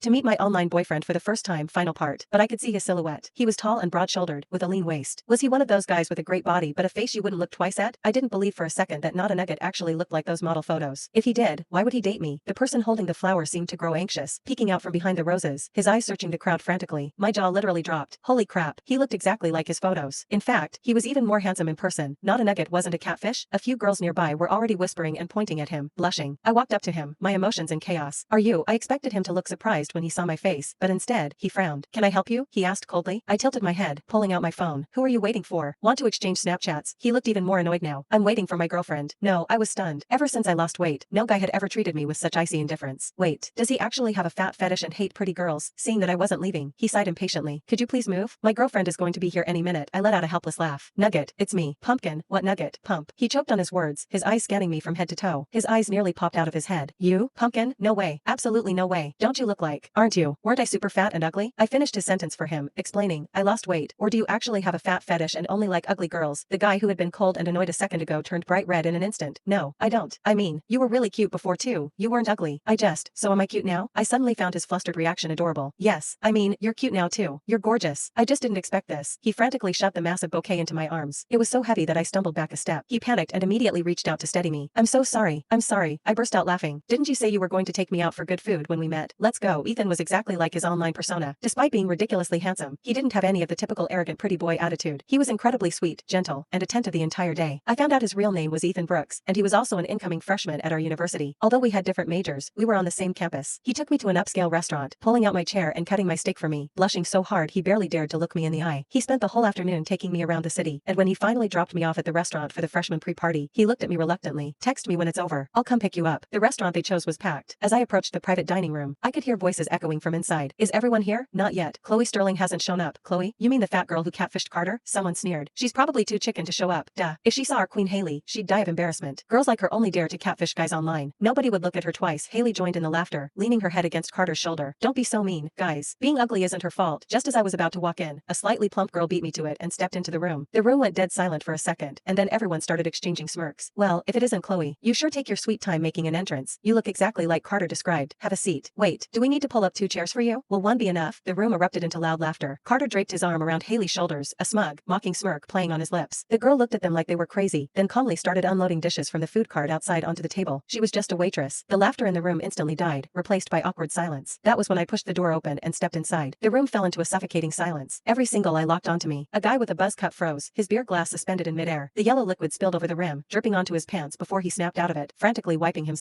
To meet my online boyfriend for the first time. Final part. But I could see his silhouette. He was tall and broad-shouldered, with a lean waist. Was he one of those guys with a great body but a face you wouldn't look twice at? I didn't believe for a second that Not a Nugget actually looked like those model photos. If he did, why would he date me? The person holding the flower seemed to grow anxious, peeking out from behind the roses, his eyes searching the crowd frantically. My jaw literally dropped. Holy crap, he looked exactly like his photos. In fact, he was even more handsome in person. Not a Nugget wasn't a catfish. A few girls nearby were already whispering and pointing at him, blushing. I walked up to him, my emotions in chaos. Are you? I expected him to look surprised when he saw my face, but instead, he frowned. Can I help you? He asked coldly. I tilted my head, pulling out my phone. Who are you waiting for? Want to exchange Snapchats? He looked even more annoyed now. I'm waiting for my girlfriend. No, I was stunned. Ever since I lost weight, no guy had ever treated me with such icy indifference. Wait, does he actually have a fat fetish and hate pretty girls? Seeing that I wasn't leaving, he sighed impatiently. Could you please move? My girlfriend is going to be here any minute. I let out a helpless laugh. Nugget, it's me. Pumpkin. What Nugget? Pump. He choked on his words, his eyes scanning me from head to toe. His eyes nearly popped out of his head. You? Pumpkin? No way. Absolutely no way. Don't you look like? Aren't you? Weren't I super fat and ugly? I finished his sentence for him, explaining, I lost weight. Or do you actually have a fat fetish and only like ugly girls? The guy who had been cold and annoyed a second ago turned bright red in an instant. No, I don't. I mean, you were really cute before too. You weren't ugly. So am I cute now? I suddenly found his flustered reaction adorable. Yes, I mean, you're cute now too. You're gorgeous. I just didn't expect this. He frantically shoved the massive bouquet into my arms. It was so heavy that I stumbled back a step. He panicked and immediately reached out to steady me. I'm so sorry. I'm sorry. I burst out laughing. Didn't you say you were going to take me out for good food when we met? Let's go. Ethan was exactly like his online persona. Despite being ridiculously handsome, he didn't have any of the typical arrogant pretty boy attitude. He was incredibly sweet, gentle, and attentive the entire day. I found out his real name was Ethan Brooks, and he was also an incoming freshman at our university. Although we had different majors, we were on the same campus. He took me to an upscale restaurant, pulling out my chair and cutting my steak for me, blushing so hard he barely dared to look me in the eye. He spent the whole afternoon taking me around the city, and when he finally dropped me off at the restaurant for the freshman pre-party, he looked at me reluctantly. Text me when it's over. I'll come pick you up. The restaurant they chose was packed. As I approached the private dining room, I could hear voices echoing from inside. Is everyone here? Not yet. Chloe Sterling hasn't shown up. Chloe? You mean the fat girl who catfished Carter? Someone sneered. She's probably too chicken to show up. Duh. If she saw our queen Haley, she'd die of embarrassment. Girls like her only dare to catfish guys online. Nobody would look at her twice. Haley joined in the laughter, leaning her head against Carter's shoulder. Don't be so mean, guys. Being ugly isn't her fault. Just as I was about to walk in, a slightly plump girl beat me to it and stepped into the room. The room went dead silent for a second, and then everyone started exchanging smirks. Well, if it isn't Chloe, you sure take your sweet time making an entrance. You look exactly like Carter described. Have a seat. Wait, do we need to pull up 2 chairs for you? Will one be enough? The room erupted into loud laughter. Carter draped his arm around Haley's shoulders, a smug, mocking smirk playing on his lips. The girl looked at them like they were crazy, then calmly started unloading dishes from the food cart outside onto the table. She was just a waitress. The laughter in the room instantly died, replaced by awkward silence. That was when I pushed the door open and stepped inside. The room fell into a suffocating silence. Every single eye locked onto me. A guy with a buzz cut froze, his beer glass suspended in midair. The yellow liquid spilled over the rim, dripping onto his pants before he snapped out of it, frantically wiping himself.